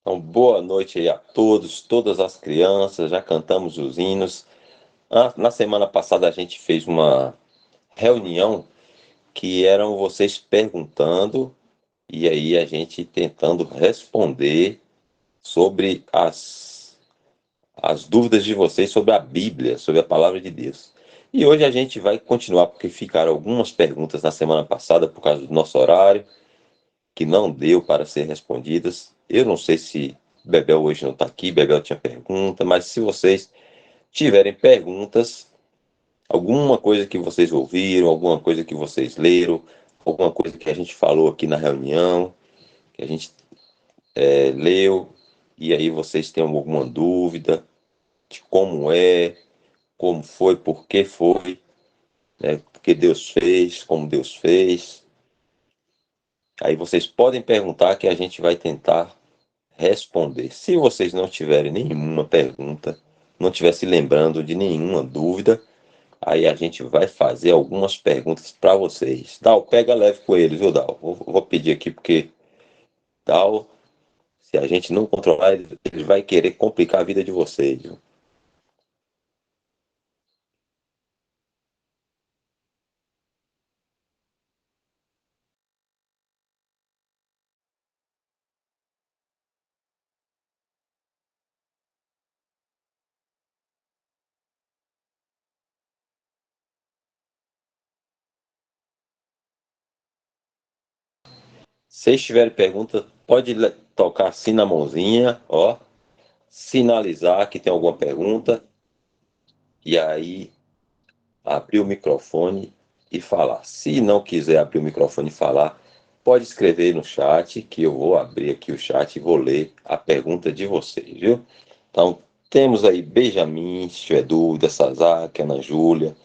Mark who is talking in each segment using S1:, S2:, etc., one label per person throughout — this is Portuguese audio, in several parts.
S1: Então, boa noite aí a todos, todas as crianças, já cantamos os hinos. Na semana passada a gente fez uma reunião que eram vocês perguntando e aí a gente tentando responder sobre as dúvidas de vocês sobre a Bíblia, sobre a palavra de Deus. E hoje a gente vai continuar, porque ficaram algumas perguntas na semana passada por causa do nosso horário, que não deu para ser respondidas. Eu não sei se Bebel hoje não está aqui, Bebel tinha pergunta, mas se vocês tiverem perguntas, alguma coisa que vocês ouviram, alguma coisa que vocês leram, alguma coisa que a gente falou aqui na reunião, que a gente leu, e aí vocês têm alguma dúvida de como foi, por que foi, né, porque Deus fez, como Deus fez. Aí vocês podem perguntar que a gente vai tentar responder. Se vocês não tiverem nenhuma pergunta, não estiver se lembrando de nenhuma dúvida, aí a gente vai fazer algumas perguntas para vocês. Dal, pega leve com eles, viu, Dal? Vou pedir aqui porque Dal, se a gente não controlar, ele vai querer complicar a vida de vocês, viu? Se tiverem pergunta, pode tocar assim na mãozinha, ó, sinalizar que tem alguma pergunta e aí abrir o microfone e falar. Se não quiser abrir o microfone e falar, pode escrever no chat, que eu vou abrir aqui o chat e vou ler a pergunta de vocês, viu? Então, temos aí Benjamin, se tiver dúvida, Sazaki, Ana Júlia,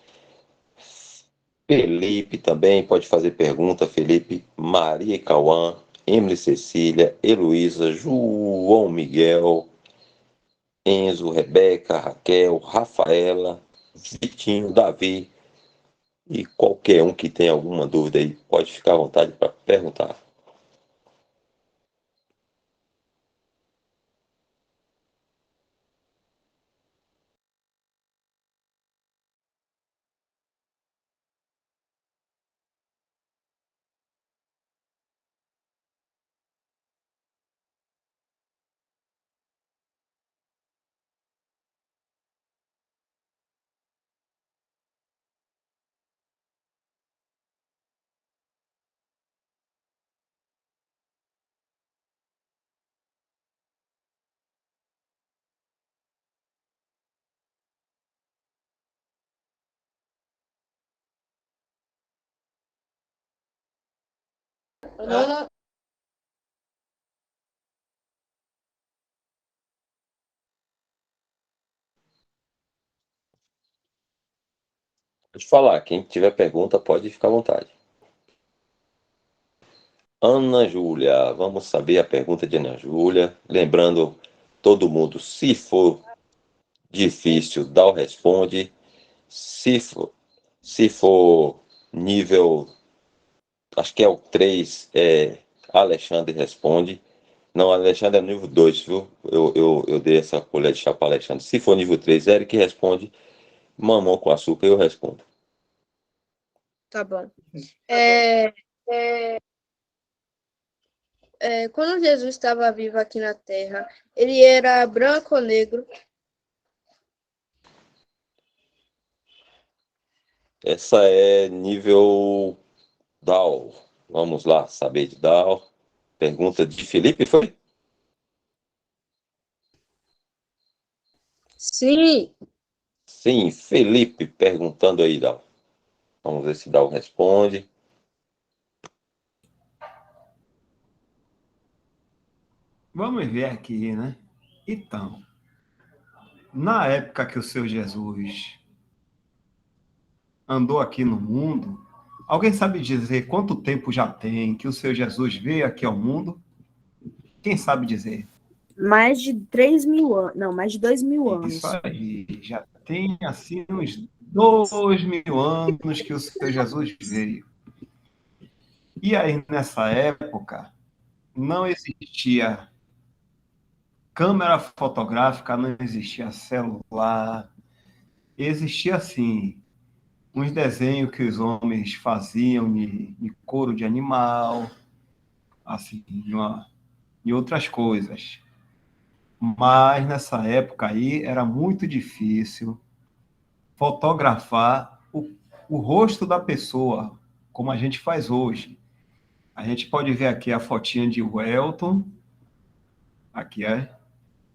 S1: Felipe também pode fazer pergunta, Felipe, Maria e Cauã, Emily Cecília, Heloísa, João Miguel, Enzo, Rebeca, Raquel, Rafaela, Vitinho, Davi, e qualquer um que tenha alguma dúvida aí, pode ficar à vontade para perguntar. Pode falar, quem tiver pergunta pode ficar à vontade. Ana Júlia, vamos saber a pergunta de Ana Júlia. Lembrando, todo mundo, se for difícil, dá o responde. Se for nível, acho que é o 3, Alexandre responde. Não, Alexandre é nível 2, viu? Eu dei essa colher de chá para Alexandre. Se for nível 3, Eric responde. Mamão com açúcar, eu respondo.
S2: Tá bom. Quando Jesus estava vivo aqui na Terra, ele era branco ou negro?
S1: Essa é nível DAO. Vamos lá, saber de DAO. Pergunta de Felipe, foi?
S2: Sim.
S1: Sim, Felipe perguntando aí, DAO. Vamos ver se DAO responde.
S3: Vamos ver aqui, né? Então, na época que o Senhor Jesus andou aqui no mundo, alguém sabe dizer quanto tempo já tem que o Senhor Jesus veio aqui ao mundo? Quem sabe dizer?
S4: Mais de 3.000 anos, não, mais de 2.000 anos.
S3: Isso aí, já tem assim uns 2.000 anos que o Senhor Jesus veio. E aí, nessa época, não existia câmera fotográfica, não existia celular. Existia, assim, uns desenhos que os homens faziam de couro de animal, assim, e outras coisas. Mas nessa época aí era muito difícil fotografar o rosto da pessoa, como a gente faz hoje. A gente pode ver aqui a fotinha de Welton, aqui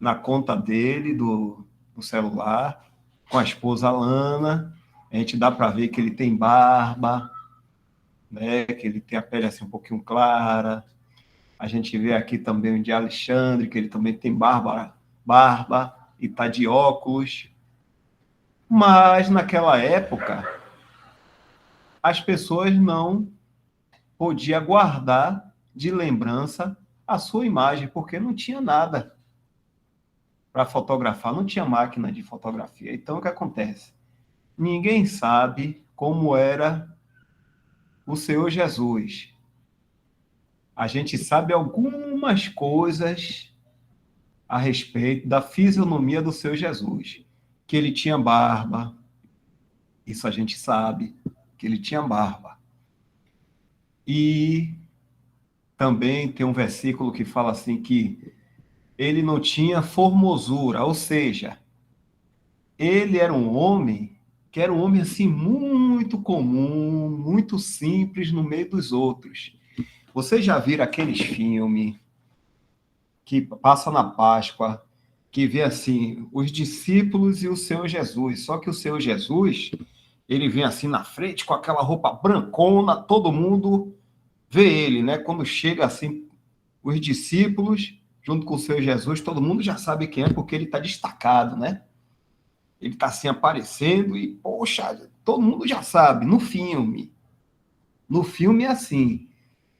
S3: na conta dele do celular, com a esposa Lana. A gente dá para ver que ele tem barba, né? Que ele tem a pele assim um pouquinho clara. A gente vê aqui também o de Alexandre, que ele também tem barba e está de óculos. Mas naquela época as pessoas não podiam guardar de lembrança a sua imagem, porque não tinha nada para fotografar, não tinha máquina de fotografia. Então, o que acontece? Ninguém sabe como era o Senhor Jesus. A gente sabe algumas coisas a respeito da fisionomia do Senhor Jesus. Que ele tinha barba, isso a gente sabe, que ele tinha barba. E também tem um versículo que fala assim que ele não tinha formosura, ou seja, ele era um homem que era um homem assim muito comum, muito simples no meio dos outros. Vocês já viram aqueles filmes que passa na Páscoa, que vê assim os discípulos e o Senhor Jesus, só que o Senhor Jesus, ele vem assim na frente com aquela roupa brancona, todo mundo vê ele, né? Quando chega assim os discípulos junto com o Senhor Jesus, todo mundo já sabe quem é porque ele está destacado, né? Ele está assim aparecendo e, poxa, todo mundo já sabe, no filme. No filme é assim.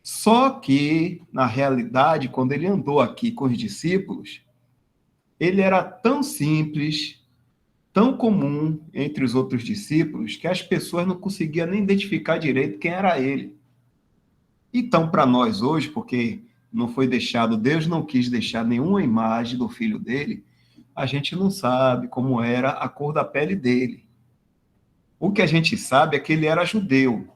S3: Só que, na realidade, quando ele andou aqui com os discípulos, ele era tão simples, tão comum entre os outros discípulos, que as pessoas não conseguiam nem identificar direito quem era ele. Então, para nós hoje, porque não foi deixado, Deus não quis deixar nenhuma imagem do filho dele, a gente não sabe como era a cor da pele dele. O que a gente sabe é que ele era judeu.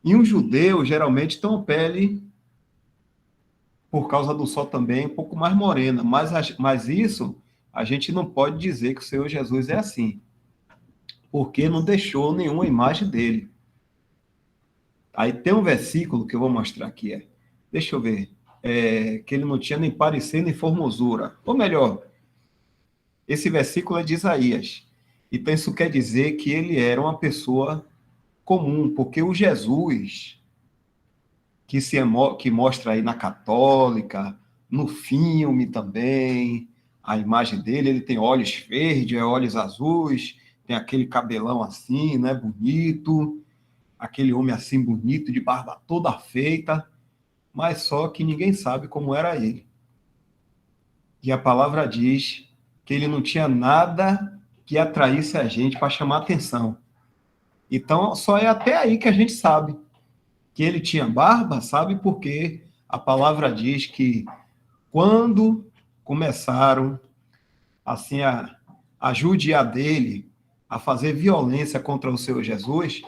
S3: E um judeu geralmente tem uma pele, por causa do sol também, um pouco mais morena. Mas isso a gente não pode dizer que o Senhor Jesus é assim, porque não deixou nenhuma imagem dele. Aí tem um versículo que eu vou mostrar aqui. Deixa eu ver. Que ele não tinha nem parecer nem formosura. Ou melhor, esse versículo é de Isaías. Então isso quer dizer que ele era uma pessoa comum, porque o Jesus que mostra aí na Católica, no filme também, a imagem dele, ele tem olhos verdes, olhos azuis, tem aquele cabelão assim, né, bonito, aquele homem assim bonito, de barba toda feita, mas só que ninguém sabe como era ele. E a palavra diz que ele não tinha nada que atraísse a gente para chamar atenção. Então, só é até aí que a gente sabe que ele tinha barba, sabe? Porque a palavra diz que quando começaram assim a judiar dele, a fazer violência contra o Senhor Jesus,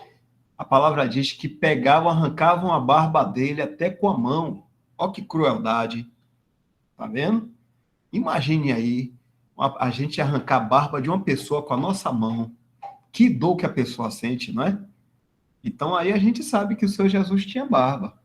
S3: a palavra diz que pegavam, arrancavam a barba dele até com a mão. Olha que crueldade. Tá vendo? Imagine aí a gente arrancar a barba de uma pessoa com a nossa mão. Que dor que a pessoa sente, não é? Então aí a gente sabe que o Senhor Jesus tinha barba.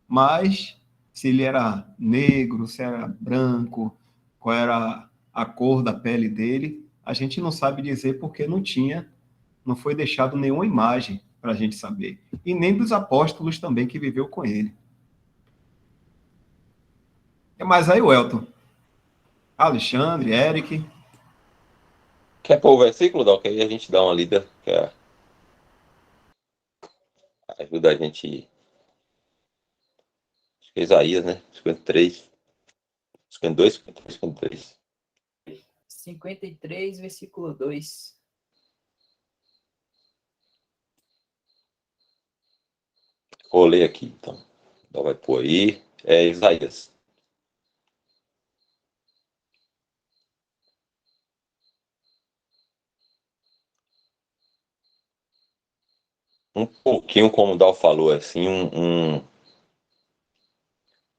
S3: Mas se ele era negro, se era branco, qual era a cor da pele dele, a gente não sabe dizer porque não foi deixado nenhuma imagem para a gente saber. E nem dos apóstolos também que viveu com ele. Mas aí o Elton, Alexandre, Eric.
S1: Quer pôr o versículo, Dal? Que aí a gente dá uma lida, que ajuda a gente. Acho que é Isaías, né? 53. 52, 53, 53.
S5: 53, versículo 2.
S1: Vou ler aqui, então. Dal vai pôr aí. É Isaías. um pouquinho, como o Dal falou, assim,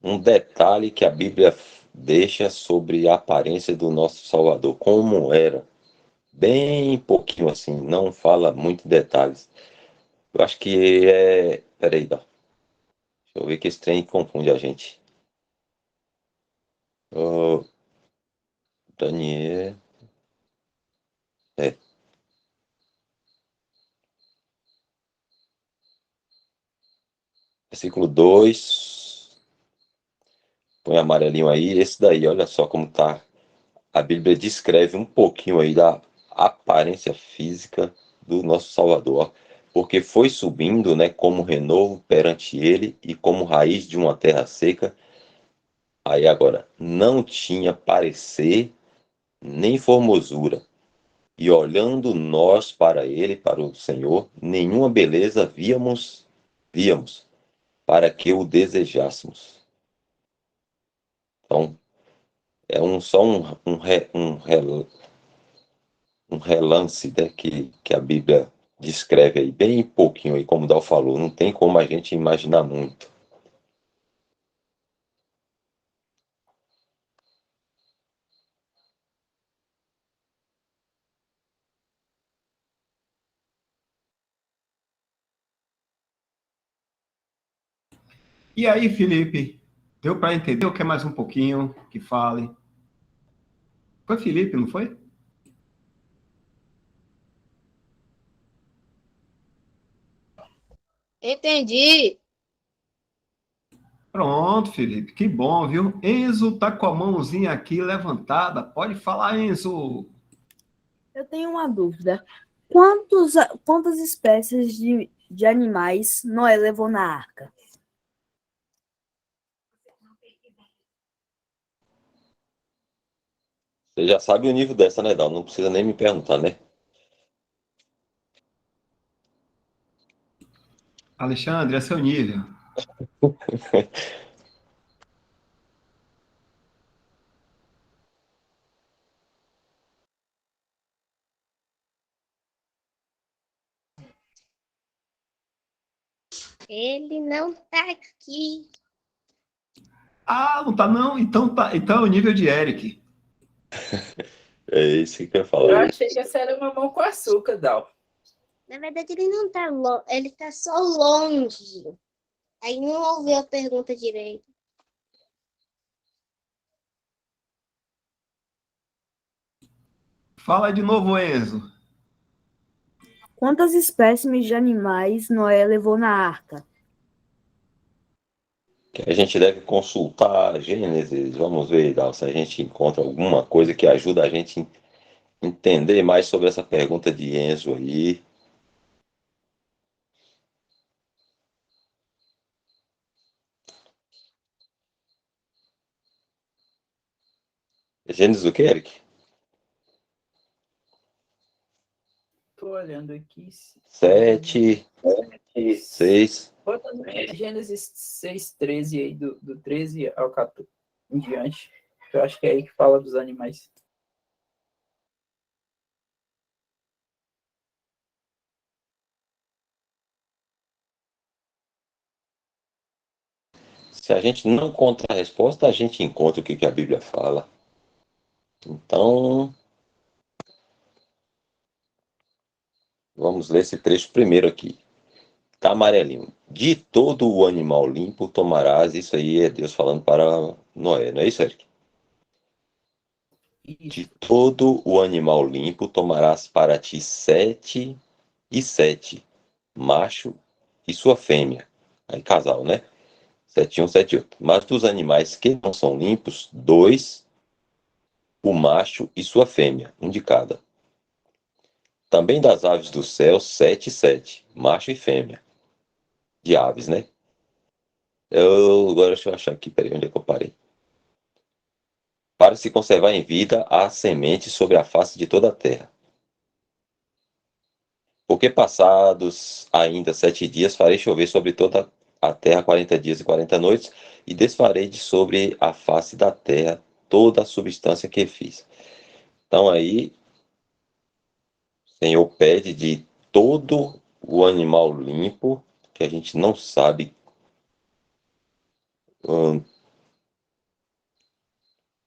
S1: um detalhe que a Bíblia deixa sobre a aparência do nosso Salvador, como era. Bem pouquinho assim, não fala muito detalhes. Eu acho que é. Peraí, Dal. Deixa eu ver que esse trem confunde a gente. Ô, Daniel. É, versículo 2. Põe amarelinho aí. Esse daí, olha só como tá. A Bíblia descreve um pouquinho aí da aparência física do nosso Salvador. Porque foi subindo, né, como renovo perante ele e como raiz de uma terra seca. Aí agora, não tinha parecer nem formosura. E olhando nós para ele, para o Senhor, nenhuma beleza víamos, para que o desejássemos. Então, é só um relance, né, que a Bíblia descreve aí, bem pouquinho aí, como o Dal falou, não tem como a gente imaginar muito.
S3: E aí, Felipe? Deu para entender ou quer mais um pouquinho que fale? Foi Felipe, não foi?
S2: Entendi.
S3: Pronto, Felipe, que bom, viu? Enzo tá com a mãozinha aqui levantada. Pode falar, Enzo.
S4: Eu tenho uma dúvida. Quantas espécies de animais Noé levou na arca?
S1: Você já sabe o nível dessa, né, Dal? Não precisa nem me perguntar, né?
S3: Alexandre, é seu nível.
S2: Ele não tá aqui.
S3: Ah, não tá não? Então tá, então é o nível de Eric.
S1: É isso que eu ia
S5: Eu
S1: falar.
S5: achei que essa era mamão com açúcar, Dal.
S2: Na verdade, ele não tá longe, ele tá só longe. Aí não ouviu a pergunta direito.
S3: Fala de novo, Enzo.
S4: Quantas espécimes de animais Noé levou na arca?
S1: Que a gente deve consultar Gênesis, vamos ver, Dal, se a gente encontra alguma coisa que ajuda a gente a entender mais sobre essa pergunta de Enzo aí. Gênesis o que, Eric?
S5: Tô olhando aqui.
S1: 7, 6.
S5: Bota no Gênesis 6:13 aí, do 13 ao 14 em diante. Eu acho que é aí que fala dos animais.
S1: Se a gente não encontra a resposta, a gente encontra o que a Bíblia fala. Então, vamos ler esse trecho primeiro aqui. Tá amarelinho. De todo o animal limpo tomarás. Isso aí é Deus falando para Noé, não é isso, Eric? De
S5: Isso.
S1: todo o animal limpo tomarás para ti 7 e 7, macho e sua fêmea. Aí casal, né? 7 um, 7 outro. Mas dos animais que não são limpos, 2, o macho e sua fêmea, um de cada. Também das aves do céu, 7 e 7, macho e fêmea. De aves, né? Agora deixa eu achar aqui, peraí, onde é que eu parei? Para se conservar em vida a semente sobre a face de toda a terra. Porque passados ainda 7 dias, farei chover sobre toda a terra 40 dias e 40 noites, e desfarei de sobre a face da terra toda a substância que fiz. Então aí, o Senhor pede de todo o animal limpo, que a gente não sabe,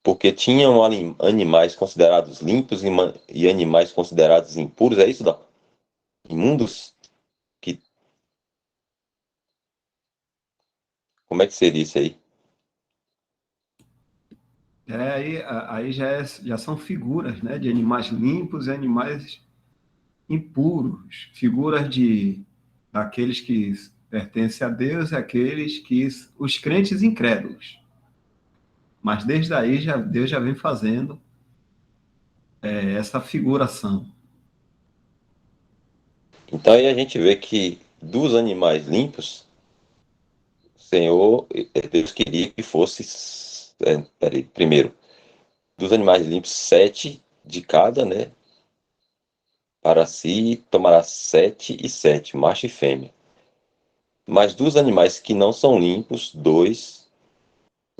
S1: porque tinham animais considerados limpos e animais considerados impuros, é isso, Dal? Imundos? Que, como é que seria isso aí?
S3: Aí já são figuras, né, de animais limpos e animais impuros, figuras de daqueles que pertencem a Deus e aqueles que os crentes incrédulos. Mas desde aí Deus já vem fazendo essa figuração.
S1: Então aí a gente vê que dos animais limpos, o Senhor, Deus queria que fosse, peraí, primeiro, dos animais limpos, 7 de cada, né? Para si tomará 7 e 7, macho e fêmea. Mas dos animais que não são limpos, 2,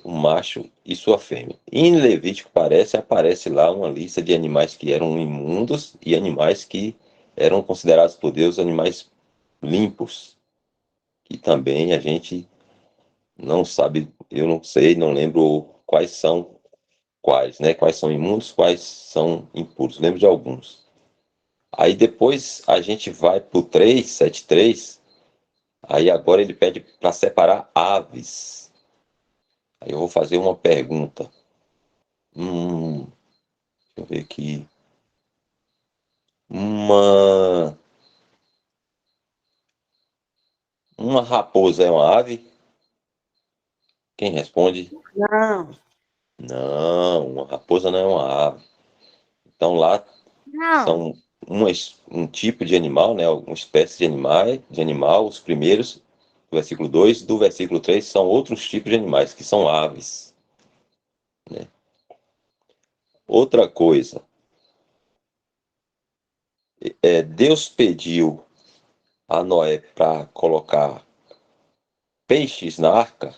S1: o macho e sua fêmea. Em Levítico aparece lá uma lista de animais que eram imundos e animais que eram considerados por Deus animais limpos, que também a gente não sabe, eu não sei, não lembro quais, né? Quais são imundos, quais são impuros. Lembro de alguns. Aí depois a gente vai para o 373, aí agora ele pede para separar aves. Aí eu vou fazer uma pergunta. Deixa eu ver aqui. Uma, uma raposa é uma ave? Quem responde?
S4: Não.
S1: Não, uma raposa não é uma ave. Então lá
S2: Não.
S1: são um tipo de animal, né? Uma espécie de animal. Os primeiros, do versículo 2, do versículo 3, são outros tipos de animais, que são aves. Né? Outra coisa, Deus pediu a Noé para colocar peixes na arca.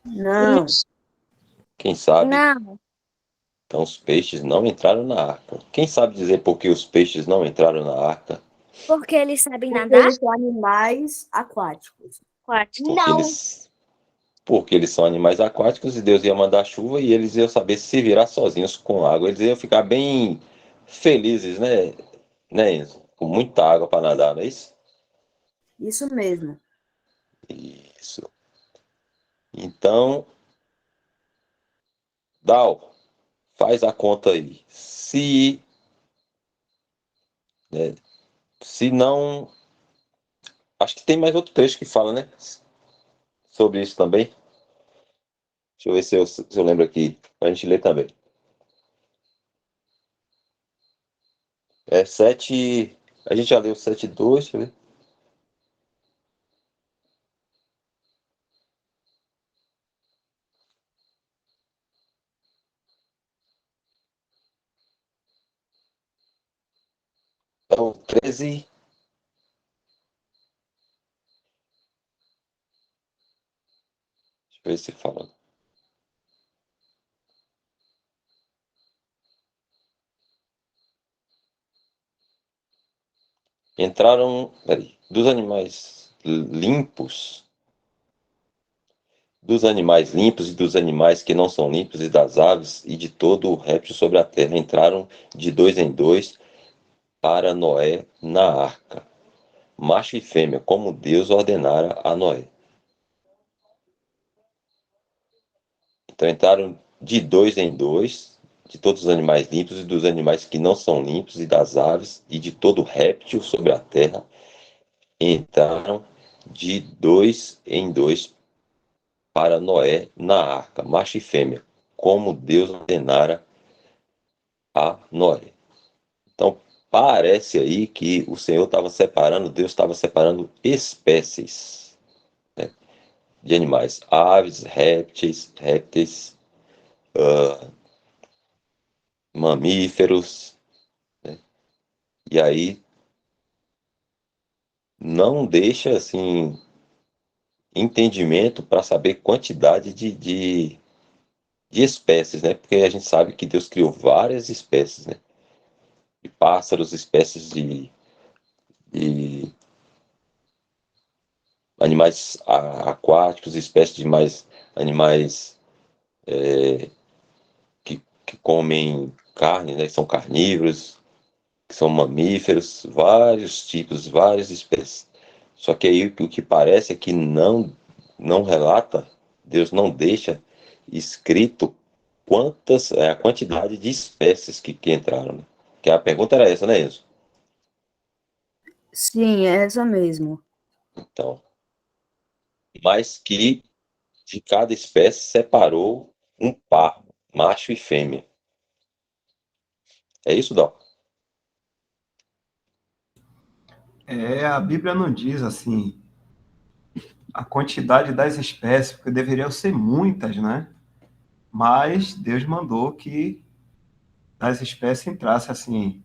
S4: Não.
S1: Quem sabe?
S2: Não.
S1: Então os peixes não entraram na arca. Quem sabe dizer por que os peixes não entraram na arca?
S2: Porque eles sabem
S4: Porque
S2: nadar?
S4: eles são animais aquáticos.
S1: Porque
S2: Não.
S1: eles são animais aquáticos e Deus ia mandar chuva e eles iam saber se virar sozinhos com água. Eles iam ficar bem felizes, né, Enzo? Com muita água para nadar, não é isso?
S4: Isso mesmo.
S1: Isso. Então, Dal, faz a conta aí. Se não. Acho que tem mais outro trecho que fala, né? Sobre isso também. Deixa eu ver se eu lembro aqui. Pra gente ler também. É 7. A gente já leu 7:2, deixa eu ver. Então, 13. Deixa eu ver se fala. Entraram. Peraí. Dos animais limpos e dos animais que não são limpos, e das aves e de todo o réptil sobre a terra, entraram de 2 em 2 para Noé na arca, macho e fêmea, como Deus ordenara a Noé. Então entraram de 2 em 2, de todos os animais limpos e dos animais que não são limpos, e das aves e de todo réptil sobre a terra, entraram de 2 em 2 para Noé na arca, macho e fêmea, como Deus ordenara a Noé. Então, parece aí que o Senhor estava separando, Deus estava separando espécies, né, de animais, aves, répteis, mamíferos, né, e aí não deixa assim entendimento para saber quantidade de espécies, né? Porque a gente sabe que Deus criou várias espécies, né? De pássaros, espécies de animais aquáticos, espécies de mais animais que comem carne, né, que são carnívoros, que são mamíferos, vários tipos, várias espécies. Só que aí o que parece é que não relata, Deus não deixa escrito a quantidade de espécies que entraram. Né? Que a pergunta era essa, né, Enzo?
S4: Sim, é essa mesmo.
S1: Então, mas que de cada espécie separou um par, macho e fêmea. É isso, Dó?
S3: A Bíblia não diz assim a quantidade das espécies, porque deveriam ser muitas, né? Mas Deus mandou que das espécies entrasse assim,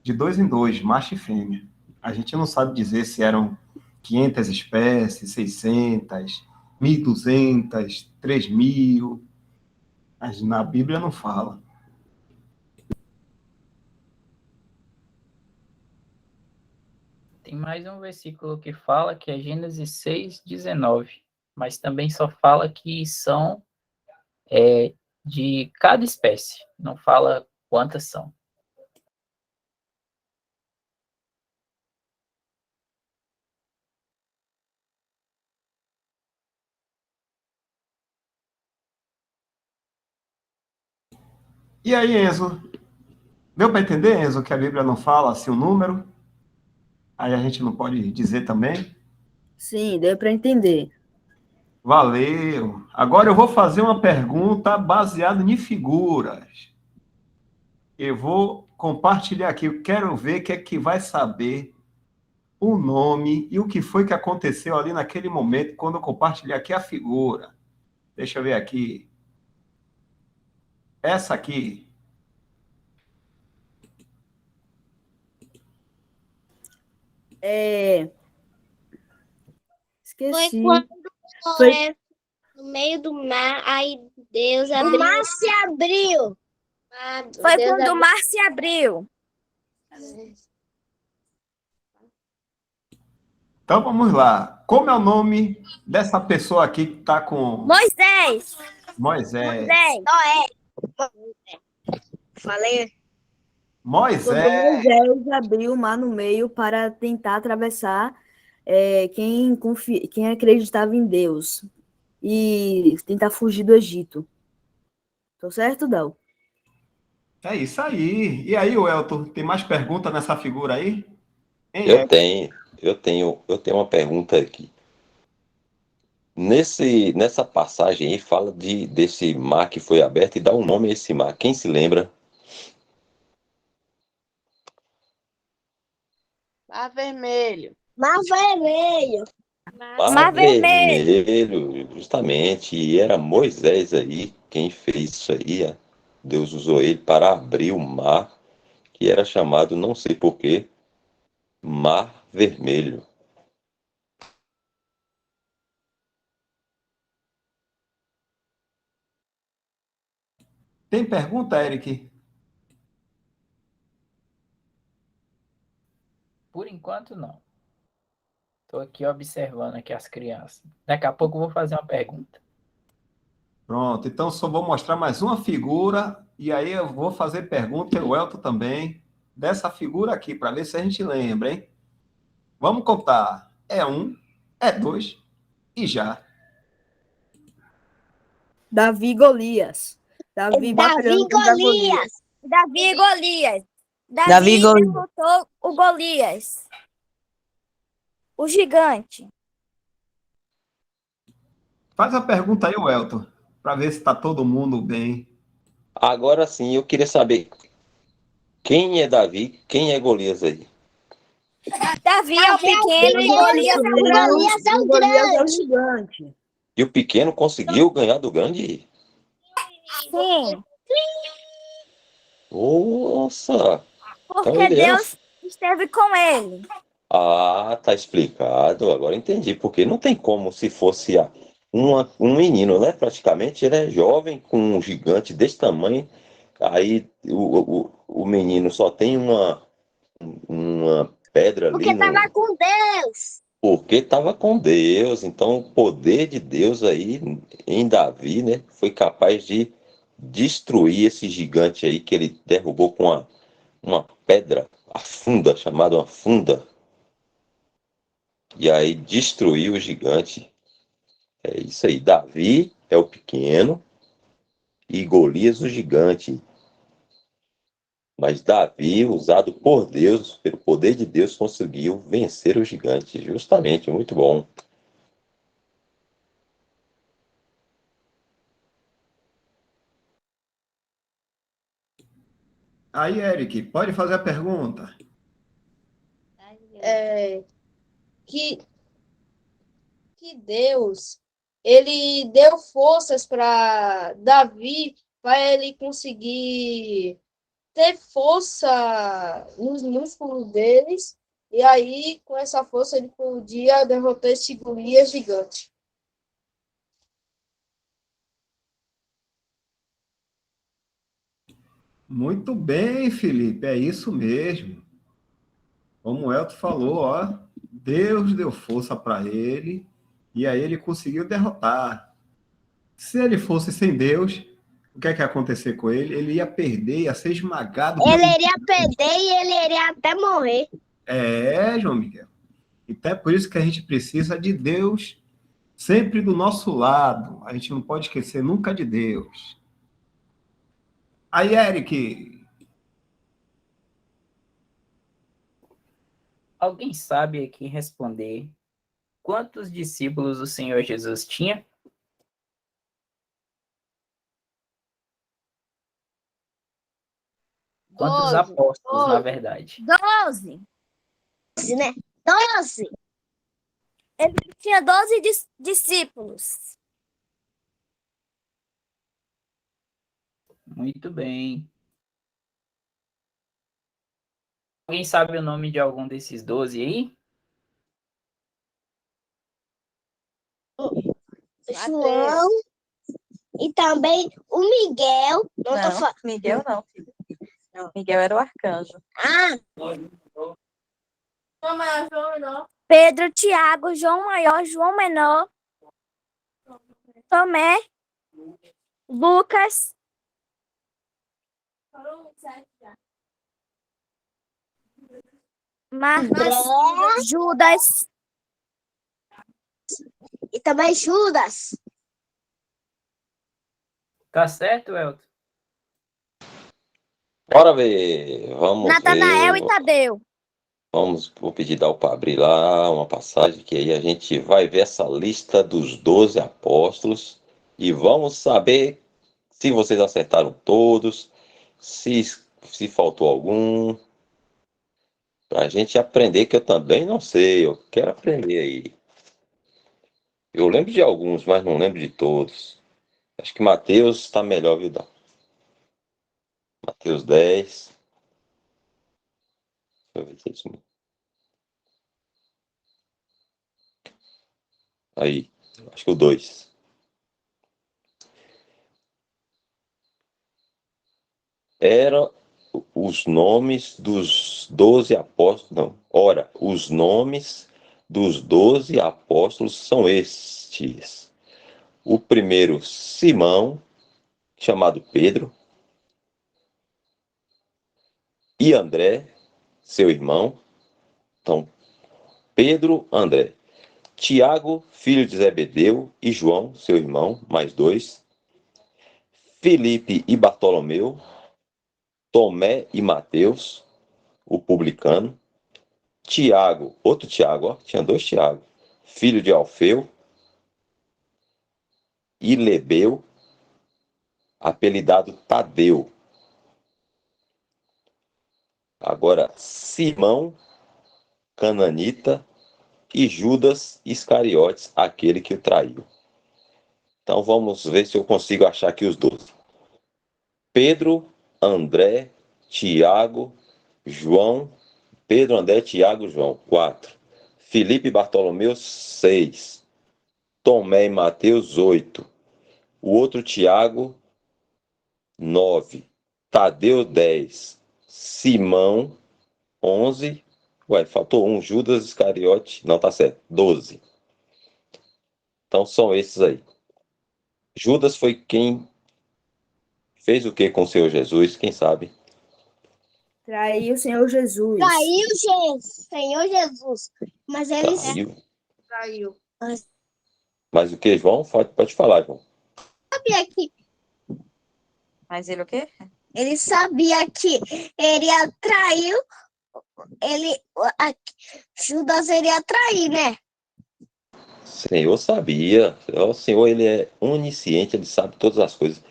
S3: de dois em dois, macho e fêmea. A gente não sabe dizer se eram 500 espécies, 600, 1.200, 3.000. Mas na Bíblia não fala.
S5: Tem mais um versículo que fala que é Gênesis 6:19, mas também só fala que são de cada espécie, não fala quantas são.
S3: E aí, Enzo? Deu para entender, Enzo, que a Bíblia não fala assim o número? Aí a gente não pode dizer também?
S4: Sim, deu para entender.
S3: Valeu. Agora eu vou fazer uma pergunta baseada em figuras. Eu vou compartilhar aqui. Eu quero ver quem é que vai saber o nome e o que foi que aconteceu ali naquele momento quando eu compartilhei aqui a figura. Deixa eu ver aqui. Essa aqui.
S2: Foi
S4: Esqueci.
S2: quando
S4: Foi-
S2: Noé, no meio do mar, aí Deus abriu. O mar se abriu.
S6: Foi
S2: Deus
S6: quando o mar se abriu.
S3: Então vamos lá. Como é o nome dessa pessoa aqui que está com
S6: Moisés.
S3: Moisés?
S6: Moisés.
S2: Falei.
S3: Moisés.
S4: Quando Moisés abriu o mar no meio para tentar atravessar quem acreditava em Deus e tentar fugir do Egito. Tô certo, Dal?
S3: É isso aí. E aí, Welton, tem mais pergunta nessa figura aí? Hein,
S1: Eu
S3: Elton?
S1: tenho, eu tenho uma pergunta aqui. Nessa passagem aí fala desse mar que foi aberto e dá um nome a esse mar. Quem se lembra?
S7: Mar Vermelho.
S2: Mar vermelho.
S6: Mar Vermelho.
S1: Vermelho, justamente. E era Moisés aí quem fez isso aí. Deus usou ele para abrir o mar, que era chamado, não sei por quê, Mar Vermelho.
S3: Tem pergunta, Eric?
S5: Por enquanto, não. Estou aqui observando aqui as crianças. Daqui a pouco eu vou fazer uma pergunta.
S3: Pronto, então só vou mostrar mais uma figura e aí eu vou fazer pergunta, e o Elton também, dessa figura aqui, para ver se a gente lembra, hein? Vamos contar. É um, é dois e já.
S4: Davi e Golias. Davi batalhando contra Golias.
S6: Davi e Golias.
S4: Davi
S6: Davi
S4: e Golias.
S6: derrotou o Golias. O gigante.
S3: Faz a pergunta aí, o Elton, para ver se está todo mundo bem.
S1: Agora sim, eu queria saber quem é Davi, quem é Golias aí?
S6: Davi é o pequeno e Golias é o grande.
S2: Golias é o
S4: Golias é o
S2: grande.
S4: gigante.
S1: E o pequeno conseguiu ganhar do grande?
S6: Sim,
S1: Nossa! Então
S6: porque
S1: ele era.
S6: Deus esteve com ele.
S1: Ah, tá explicado. Agora entendi. Porque não tem como se fosse um menino, né? Praticamente ele é jovem com um gigante desse tamanho. Aí o menino só tem uma pedra ali
S2: Porque tava com Deus.
S1: porque estava com Deus. Então, o poder de Deus aí em Davi, né, foi capaz de destruir esse gigante aí que ele derrubou com uma pedra, a funda, chamada uma funda. E aí destruiu o gigante. É isso aí. Davi é o pequeno e Golias o gigante. Mas Davi, usado por Deus, pelo poder de Deus, conseguiu vencer o gigante. Justamente, muito bom.
S3: Aí, Eric, pode fazer a pergunta.
S4: É, que, que Deus, ele deu forças para Davi, para ele conseguir ter força nos músculos deles, e aí, com essa força, ele podia derrotar esse Golias gigante.
S3: Muito bem, Felipe, é isso mesmo. Como o Elton falou, ó, Deus deu força para ele e aí ele conseguiu derrotar. Se ele fosse sem Deus, o que é que ia acontecer com ele? Ele ia perder, ia ser esmagado
S2: Ele
S3: pelo...
S2: iria perder e ele iria até morrer.
S3: É, João Miguel. Então é por isso que a gente precisa de Deus sempre do nosso lado. A gente não pode esquecer nunca de Deus. Aí, Eric,
S5: Alguém sabe aqui responder quantos discípulos o Senhor Jesus tinha? Quantos
S4: 12,
S5: apóstolos, na
S4: 12.
S5: verdade?
S6: 12.
S2: 12, né? 12.
S6: Ele tinha 12 discípulos.
S5: Muito bem. Alguém sabe o nome de algum desses 12 aí?
S2: João e também o Miguel.
S8: Não, Miguel não, filho. Não, Miguel era o arcanjo.
S2: Ah,
S6: Pedro, Tiago, João Maior, João Menor, Tomé, Lucas, Marcos,
S2: André
S6: Judas,
S2: e também Judas.
S5: Tá certo, Elton?
S1: Bora ver. Vamos
S6: Natanael
S1: ver.
S6: e Tadeu.
S1: Vou pedir Dal para abrir lá uma passagem que aí a gente vai ver essa lista dos 12 apóstolos e vamos saber se vocês acertaram todos, se faltou algum, para a gente aprender, que eu também não sei, eu quero aprender aí. Eu lembro de alguns, mas não lembro de todos. Acho que Mateus está melhor, viu, Dal? Mateus 10. Deixa eu ver se é isso mesmo. Aí, acho que o 2. Era os nomes dos 12 apóstolos. Não, ora, os nomes dos 12 apóstolos são estes. O primeiro, Simão, chamado Pedro, e André, seu irmão. Então, Pedro, André. Tiago, filho de Zebedeu, e João, seu irmão, mais dois. Filipe e Bartolomeu. Tomé e Mateus, o publicano. Tiago, outro Tiago, ó, tinha dois Tiago, filho de Alfeu. E Lebeu, apelidado Tadeu. Agora, Simão, cananita, e Judas Iscariotes, aquele que o traiu. Então vamos ver se eu consigo achar aqui os 12. Pedro, André, Tiago, João. Pedro, André, Tiago, João, 4. Filipe e Bartolomeu, 6. Tomé e Mateus, 8. O outro Tiago, 9. Tadeu, 10. Simão, 11. Ué, faltou um, Judas Iscariote. Não, tá certo, 12. Então são esses aí. Judas foi quem fez o que com o Senhor Jesus, quem sabe?
S4: Traiu o Senhor Jesus.
S2: Traiu Senhor Jesus. Mas ele
S1: Traiu.
S2: traiu.
S1: Mas o que, João? Pode falar, João.
S2: Sabia que
S8: Mas ele o quê?
S2: ele sabia que ele ia trair, Judas iria trair, né?
S1: O Senhor sabia. O Senhor, ele é onisciente, ele sabe todas as coisas.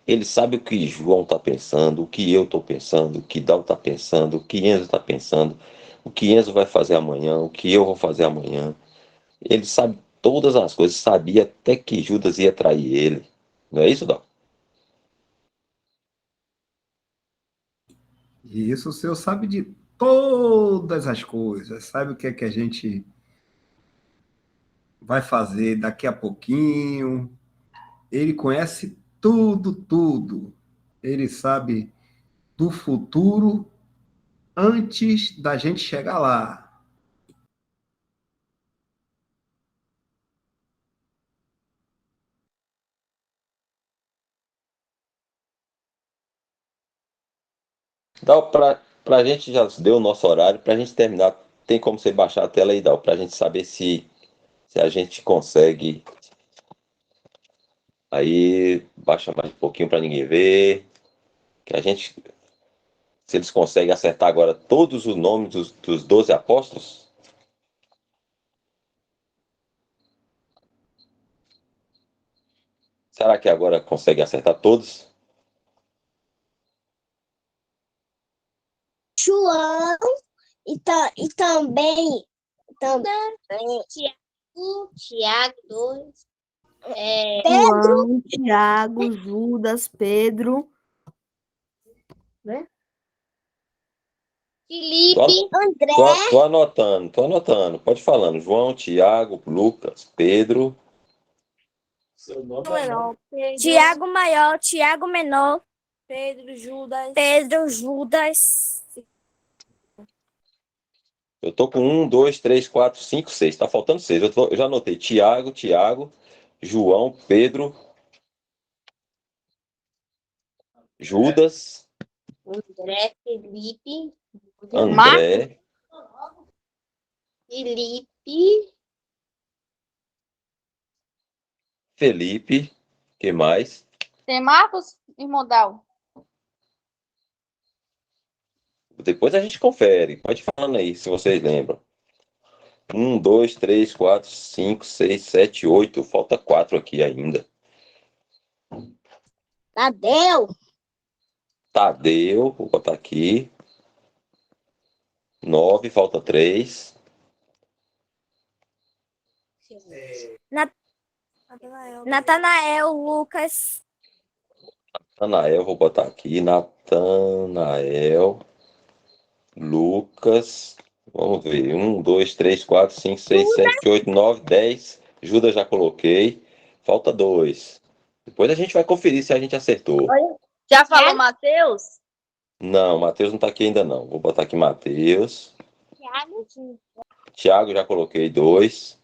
S1: Ele sabe o que João está pensando, o que eu estou pensando, o que Dal está pensando, o que Enzo está pensando, o que Enzo vai fazer amanhã, o que eu vou fazer amanhã. Ele sabe todas as coisas, sabia até que Judas ia trair ele. Não é isso, Dal?
S3: E isso o Senhor sabe de todas as coisas, sabe o que é que a gente vai fazer daqui a pouquinho. Ele conhece tudo, tudo. Ele sabe do futuro antes da gente chegar lá.
S1: Dal, pra gente já deu o nosso horário, pra gente terminar, tem como você baixar a tela aí, Dal, pra gente saber se a gente consegue. Aí baixa mais um pouquinho pra ninguém ver. Que a gente, se eles conseguem acertar agora todos os nomes dos 12 apóstolos. Será que agora conseguem acertar todos?
S2: João e também Tiago 2. Pedro,
S4: João, Tiago, Judas, Pedro.
S2: Felipe, André.
S1: Tô anotando. Pode ir falando. João, Tiago, Lucas, Pedro.
S6: Tiago maior, Tiago menor. Pedro, Judas.
S1: Eu tô com 1, 2, 3, 4, 5, 6. Tá faltando 6. Eu já anotei. Tiago, João, Pedro, Judas,
S2: André, Felipe,
S1: André, Felipe. Que mais?
S7: Tem Marcos e Modal.
S1: Depois a gente confere. Pode ir falando aí, se vocês lembram. 1, 2, 3, 4, 5, 6, 7, 8. Falta 4 aqui ainda.
S2: Tadeu.
S1: Tadeu, vou botar aqui. 9, falta 3.
S6: Natanael, Lucas.
S1: Natanael, vou botar aqui. Natanael, Lucas. Vamos ver. 1, 2, 3, 4, 5, 6, 7, 8, 9, 10. Judas já coloquei. Falta 2. Depois a gente vai conferir se a gente acertou.
S8: Já falou Mateus?
S1: Não, Matheus não tá aqui ainda não. Vou botar aqui Matheus.
S2: Tiago.
S1: Tiago já coloquei 2.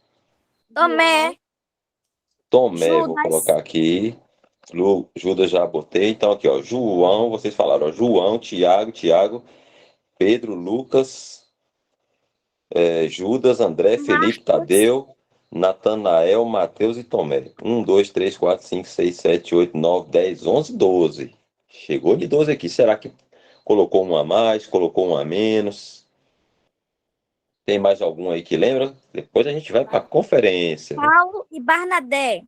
S6: Tomé.
S1: Tomé, vou
S6: Judas.
S1: colocar aqui. Judas já botei. Então aqui, ó. João, vocês falaram, ó. João, Tiago, Pedro, Lucas, Judas, André, Felipe, Tadeu, Natanael, Mateus e Tomé. 1, 2, 3, 4, 5, 6, 7, 8, 9, 10, 11, 12. Chegou de 12 aqui. Será que colocou um a mais, colocou um a menos? Tem mais algum aí que lembra? Depois a gente vai para a conferência.
S6: Paulo e Barnabé.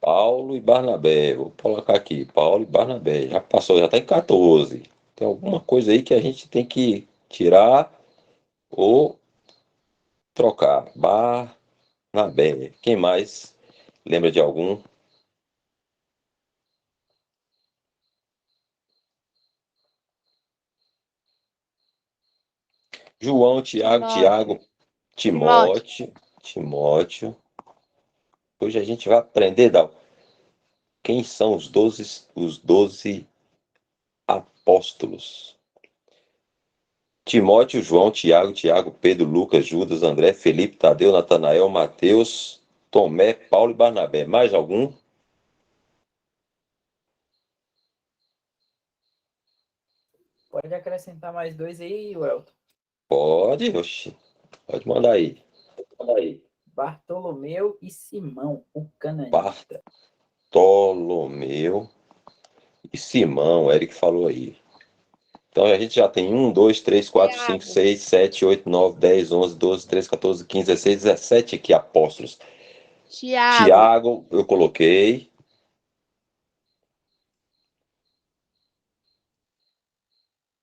S1: Paulo e Barnabé. Vou colocar aqui. Paulo e Barnabé. Já passou, já está em 14. Tem alguma coisa aí que a gente tem que tirar ou trocar. Barnabé. Quem mais lembra de algum? João, Tiago, Timóteo. Hoje a gente vai aprender, Dal, quem são os 12 apóstolos. Timóteo, João, Tiago, Pedro, Lucas, Judas, André, Felipe, Tadeu, Natanael, Mateus, Tomé, Paulo e Barnabé. Mais algum?
S5: Pode acrescentar mais dois aí, Welton.
S1: Pode, oxi. Pode mandar aí.
S5: Bartolomeu e Simão, o cananita.
S1: Bartolomeu e Simão, o Eric falou aí. Então a gente já tem 1, 2, 3, 4, 5, 6, 7, 8, 9, 10, 11, 12, 13, 14, 15, 16, 17 aqui apóstolos. Tiago, eu coloquei.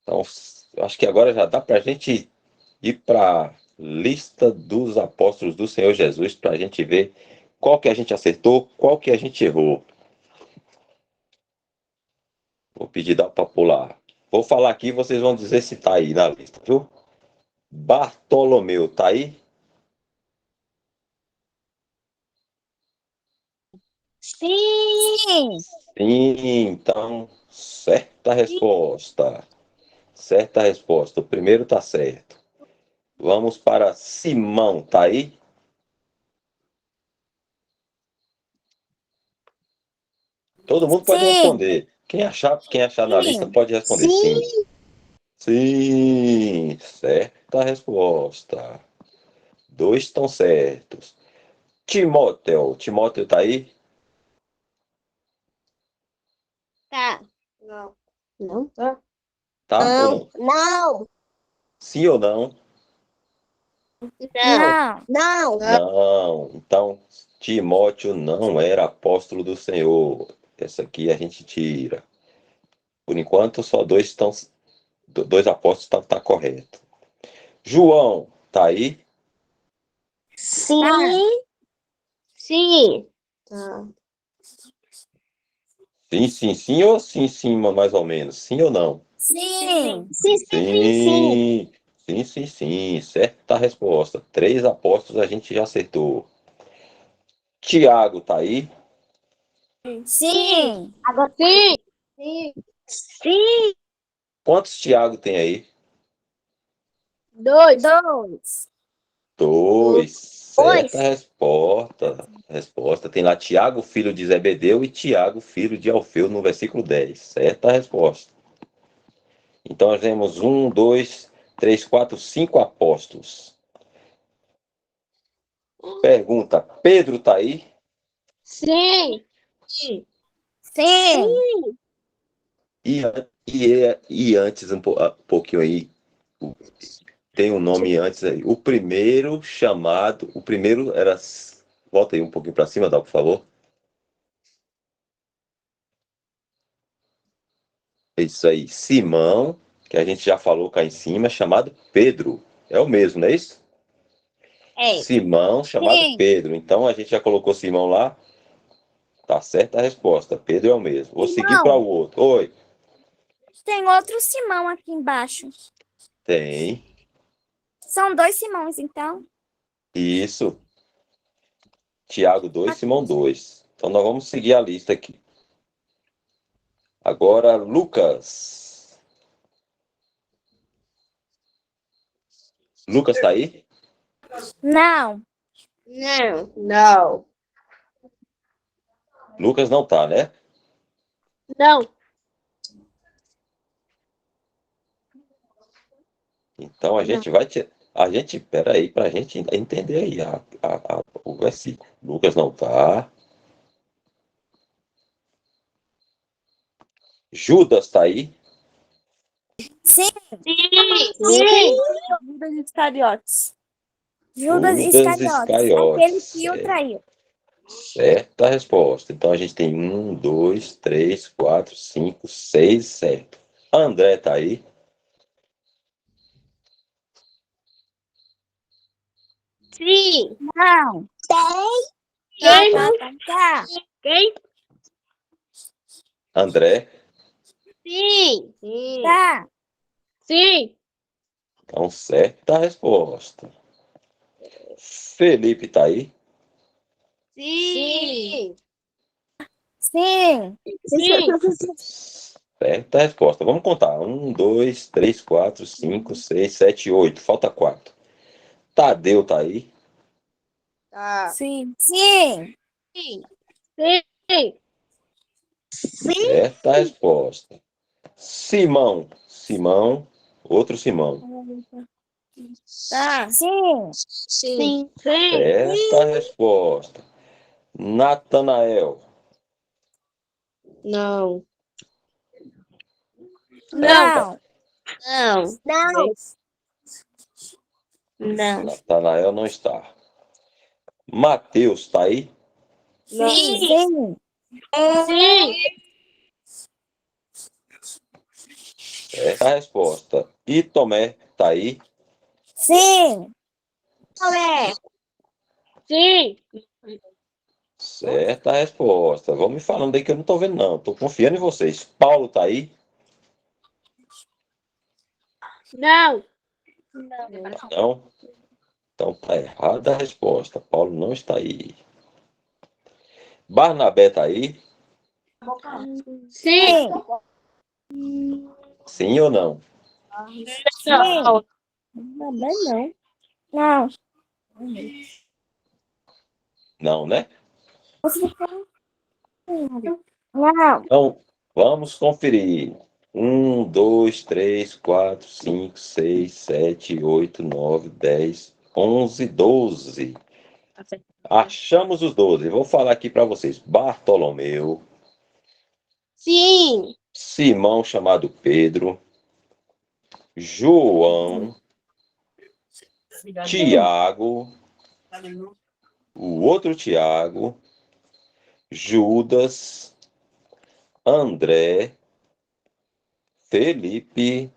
S1: Então, acho que agora já dá para a gente ir para a lista dos apóstolos do Senhor Jesus, para a gente ver qual que a gente acertou, qual que a gente errou. Vou pedir para pular. Vou falar aqui, vocês vão dizer se está aí na lista, viu? Bartolomeu, tá aí?
S6: Sim.
S1: Sim, então, certa resposta. Certa resposta. O primeiro tá certo. Vamos para Simão, tá aí? Todo mundo pode
S6: Sim.
S1: responder. Quem achar na lista pode responder sim. Sim, certa resposta. 2 estão certos. Timóteo tá aí?
S2: Tá. Não. Não tá.
S1: Tá ou não?
S2: Não.
S1: Sim ou não?
S2: Não.
S6: Não.
S2: Não.
S1: Não. Então, Timóteo não era apóstolo do Senhor. Essa aqui a gente tira. Por enquanto, só dois apóstolos tá correto. João, tá aí?
S2: Sim. Sim. Tá.
S1: Sim ou sim, mais ou menos? Sim ou não?
S6: Sim.
S1: Sim. Certa resposta. 3 apóstolos a gente já acertou. Tiago, tá aí?
S6: Sim.
S2: Agora sim. Sim. Sim.
S1: Quantos Tiago tem aí?
S2: 2.
S6: 2.
S1: 2. Certa resposta. Tem lá Tiago, filho de Zebedeu, e Tiago, filho de Alfeu, no versículo 10. Certa resposta. Então, nós temos 1, 2, 3, 4, 5 apóstolos. Pergunta: Pedro tá aí?
S2: Sim.
S6: Sim.
S1: E antes, um pouquinho aí, tem um nome antes aí. O primeiro era. Volta aí um pouquinho para cima, dá, por favor. Isso aí, Simão, que a gente já falou cá em cima, chamado Pedro. É o mesmo, não é isso?
S2: É.
S1: Simão, chamado
S6: Sim.
S1: Pedro. Então a gente já colocou Simão lá. Tá certa a resposta. Pedro é o mesmo. Vou seguir para o outro. Oi.
S6: Tem outro Simão aqui embaixo.
S1: Tem.
S6: São 2 Simões, então.
S1: Isso. Tiago 2, Simão 2. Então nós vamos seguir a lista aqui. Agora, Lucas. Lucas tá aí?
S6: Não.
S2: Não. Não.
S1: Lucas não tá, né?
S2: Não.
S1: Então a gente vai peraí, para a gente entender aí o versículo. Lucas não tá. Judas tá aí?
S6: Sim.
S2: Sim.
S4: Judas Iscariotes.
S6: Judas
S1: Judas
S6: Iscariotes. Aquele
S1: Iscariotes.
S6: que o traiu.
S1: Certa resposta. Então a gente tem 1, 2, 3, 4, 5, 6, certo. André tá aí?
S2: Sim.
S6: Não.
S2: Quem?
S6: Tá.
S2: Quem?
S1: André?
S2: Sim. Sim.
S6: Tá.
S2: Sim.
S1: Então, certa resposta. Felipe tá aí?
S2: Sim.
S6: Sim.
S2: Sim.
S1: Certa resposta. Vamos contar. 1, 2, 3, 4, 5, 6, 7, 8. Falta 4. Tadeu tá aí.
S2: Tá.
S4: Sim.
S6: Sim.
S2: Sim. Sim.
S1: Certa resposta. Simão. Simão. Outro Simão.
S2: Tá.
S6: Sim.
S2: Sim.
S1: Certa resposta. Natanael.
S2: Não.
S6: Não.
S2: Não.
S6: Não.
S2: Não.
S1: Natanael não está. Mateus tá aí.
S2: Não.
S6: Sim.
S2: Sim.
S1: Certa resposta. E Tomé tá aí.
S6: Sim.
S2: Sim.
S1: Certa resposta. Vão me falando aí que eu não tô vendo, não. Tô confiando em vocês. Paulo tá aí.
S2: Não.
S1: Não. Então tá errada a resposta. Paulo não está aí. Barnabé tá aí?
S2: Sim.
S1: Sim ou não?
S2: Não.
S4: Também não.
S6: Não.
S1: Não, né?
S6: Não.
S1: Então, vamos conferir. 1, 2, 3, 4, 5, 6, 7, 8, 9, 10, 11, 12. Achamos os 12. Vou falar aqui para vocês. Bartolomeu,
S2: Sim.
S1: Simão chamado Pedro, João, Tiago, o outro Tiago, Judas, André, Felipe,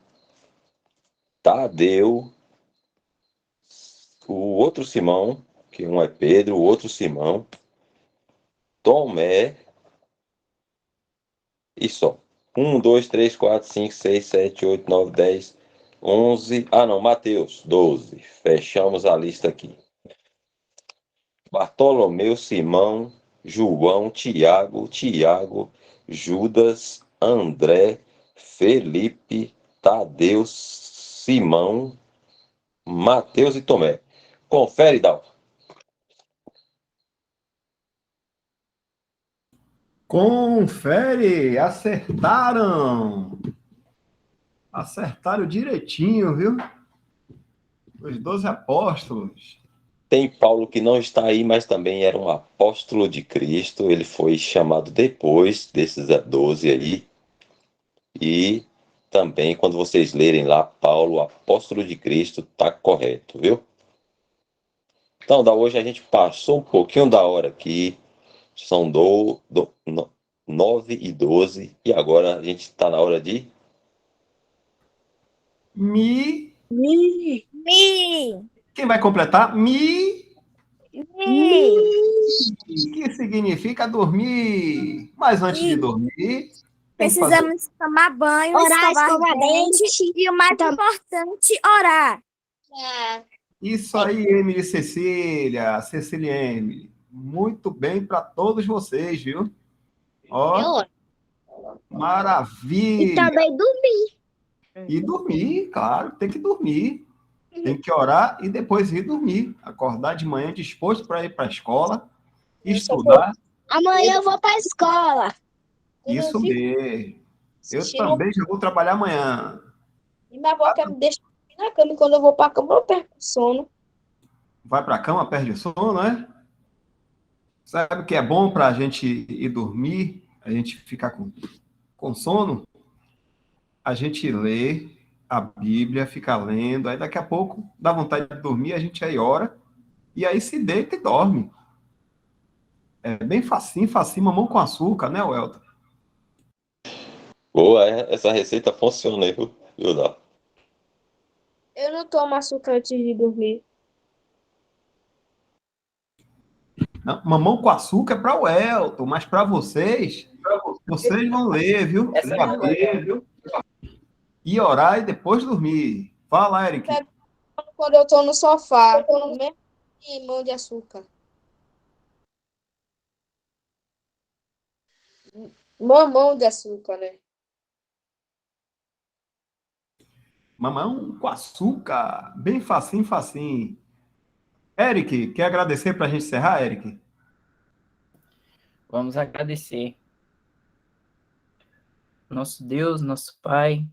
S1: Tadeu, o outro Simão, que um é Pedro, o outro Simão, Tomé e só. 1, 2, 3, 4, 5, 6, 7, 8, 9, 10, 11. Ah, não, Mateus, 12. Fechamos a lista aqui. Bartolomeu, Simão, João, Tiago, Judas, André, Felipe, Tadeu, Simão, Mateus e Tomé. Confere, Dal.
S3: Confere, acertaram. Acertaram direitinho, viu? Os 12 apóstolos.
S1: Tem Paulo que não está aí, mas também era um apóstolo de Cristo. Ele foi chamado depois desses 12 aí. E também, quando vocês lerem lá, Paulo, apóstolo de Cristo, tá correto, viu? Então, hoje a gente passou um pouquinho da hora aqui. São 9 e 12. E agora a gente está na hora de.
S3: Mi.
S6: Mi.
S3: Quem vai completar? Mi.
S6: Mi.
S3: Que significa dormir. Mas antes de dormir, tem que fazer.
S6: Precisamos tomar banho,
S2: Orar,
S6: escovar
S2: escovar
S6: dente
S2: dente.
S6: e o mais importante, orar.
S3: Isso aí, Emily Cecília, Cecília Emily. Muito bem para todos vocês, viu? Ó,
S2: E
S3: maravilha.
S2: também dormir.
S3: E dormir, claro, tem que dormir. Tem que orar e depois ir dormir. Acordar de manhã disposto para ir para a escola, estudar.
S2: Amanhã eu vou pra escola.
S3: Isso mesmo. Eu
S2: Assistindo.
S3: também já vou trabalhar amanhã.
S2: E minha avó quer me deixar na cama. E quando eu vou pra cama, eu perco o sono.
S3: Vai para a cama, perde o sono, né? Sabe o que é bom para a gente ir dormir? A gente ficar com sono? A gente lê a Bíblia, fica lendo, aí daqui a pouco dá vontade de dormir, a gente aí ora, e aí se deita e dorme. É bem facinho, facinho, mamão com açúcar, né, Welton?
S1: Boa, essa receita funciona aí, viu, Dal?
S2: Eu não tomo açúcar antes de dormir.
S3: Não, mamão com açúcar é para o Welton, mas para vocês vão ler, viu? Ler a Bíblia, viu? E orar e depois dormir. Fala, Eric.
S2: Quando eu tô no sofá, mesmo com mão de açúcar. Mamão de açúcar, né?
S3: Mamão com açúcar. Bem facinho, facinho. Eric, quer agradecer para a gente encerrar, Eric?
S5: Vamos agradecer. Nosso Deus, nosso Pai,